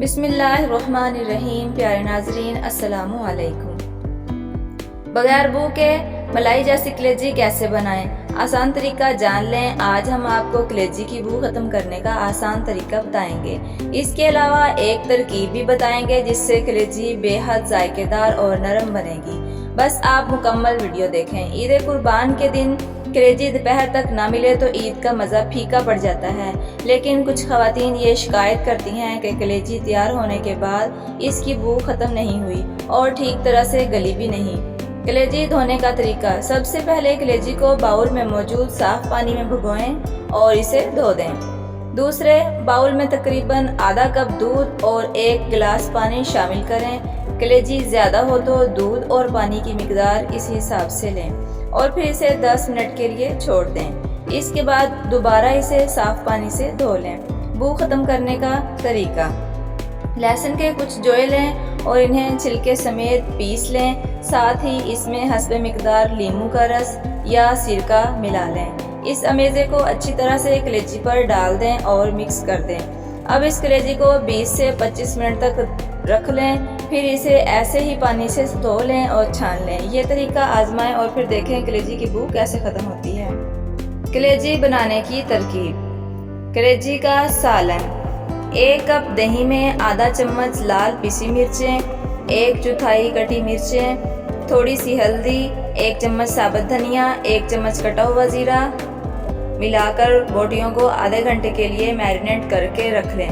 बिस्मिल्लाहिर्रहमानिर्रहीम। प्यारे नाजरीन, अस्सलामु अलैकुम। बगैर बू के मलाई जैसी कलेजी कैसे बनाएं? आसान तरीका जान लें। आज हम आपको कलेजी की बू ख़त्म करने का आसान तरीका बताएंगे। इसके अलावा एक तरकीब भी बताएंगे जिससे कलेजी बेहद जायकेदार और नरम बनेगी। बस आप मुकम्मल वीडियो देखें। ईद कुर्बान के दिन कलेजी दोपहर तक ना मिले तो ईद का मज़ा फीका पड़ जाता है। लेकिन कुछ ख़वातीन ये शिकायत करती हैं कि कलेजी तैयार होने के बाद इसकी बू ख़त्म नहीं हुई और ठीक तरह से गली भी नहीं। कलेजी धोने का तरीका। सबसे पहले कलेजी को बाउल में मौजूद साफ़ पानी में भिगोएं और इसे धो दें। दूसरे बाउल में तकरीबन आधा कप दूध और 1 गिलास पानी शामिल करें। कलेजी ज़्यादा हो तो दूध और पानी की मिकदार इस हिसाब से लें और फिर इसे 10 मिनट के लिए छोड़ दें। इसके बाद दोबारा इसे साफ़ पानी से धो लें। बू ख़त्म करने का तरीका। लहसुन के कुछ जोए लें और इन्हें छिलके समेत पीस लें। साथ ही इसमें हस्बे मिकदार नींबू का रस या सिरका मिला लें। इस अमेज़े को अच्छी तरह से कलेजी पर डाल दें और मिक्स कर दें। अब इस कलेजी को 20 से 25 मिनट तक रख लें। फिर इसे ऐसे ही पानी से धो लें और छान लें। ये तरीका आजमाएं और फिर देखें कलेजी की बू कैसे ख़त्म होती है। कलेजी बनाने की तरकीब। कलेजी का सालन। 1 कप दही में आधा चम्मच लाल पिसी मिर्चें, 1/4 कटी मिर्चें, थोड़ी सी हल्दी, 1 चम्मच साबुत धनिया, 1 चम्मच कटा हुआ ज़ीरा मिलाकर बोटियों को आधे घंटे के लिए मैरिनेट करके रख लें।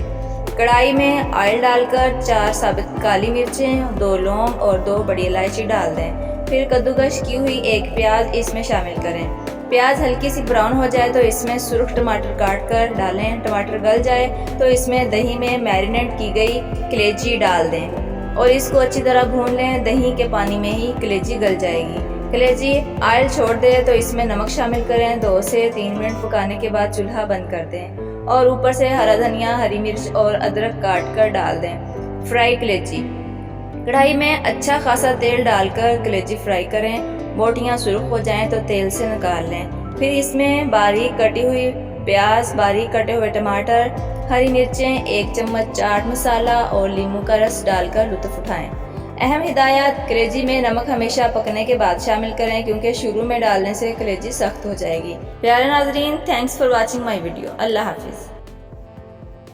कढ़ाई में ऑयल डालकर 4 साबुत काली मिर्चें, 2 लौंग और 2 बड़ी इलायची डाल दें। फिर कद्दूकश की हुई 1 प्याज इसमें शामिल करें। प्याज हल्की सी ब्राउन हो जाए तो इसमें सुरख टमाटर काट कर डालें। टमाटर गल जाए तो इसमें दही में मैरिनेट की गई कलेजी डाल दें और इसको अच्छी तरह भून लें। दही के पानी में ही कलेजी गल जाएगी। कलेजी ऑयल छोड़ दे तो इसमें नमक शामिल करें। 2 से 3 मिनट पकाने के बाद चूल्हा बंद कर दें और ऊपर से हरा धनिया, हरी मिर्च और अदरक काट कर डाल दें। फ्राई कलेजी। कढ़ाई में अच्छा खासा तेल डालकर कलेजी फ्राई करें। बोटियां सुर्ख हो जाएं तो तेल से निकाल लें। फिर इसमें बारीक कटी हुई प्याज, बारीक कटे हुए टमाटर, हरी मिर्चें, 1 चम्मच चाट मसाला और नींबू का रस डालकर लुत्फ़ उठाएं। अहम हिदायत। कलेजी में नमक हमेशा पकने के बाद शामिल करें क्योंकि शुरू में डालने से कलेजी सख्त हो जाएगी। प्यारे नाजरीन, thanks for watching my video. अल्लाह हाफिज़।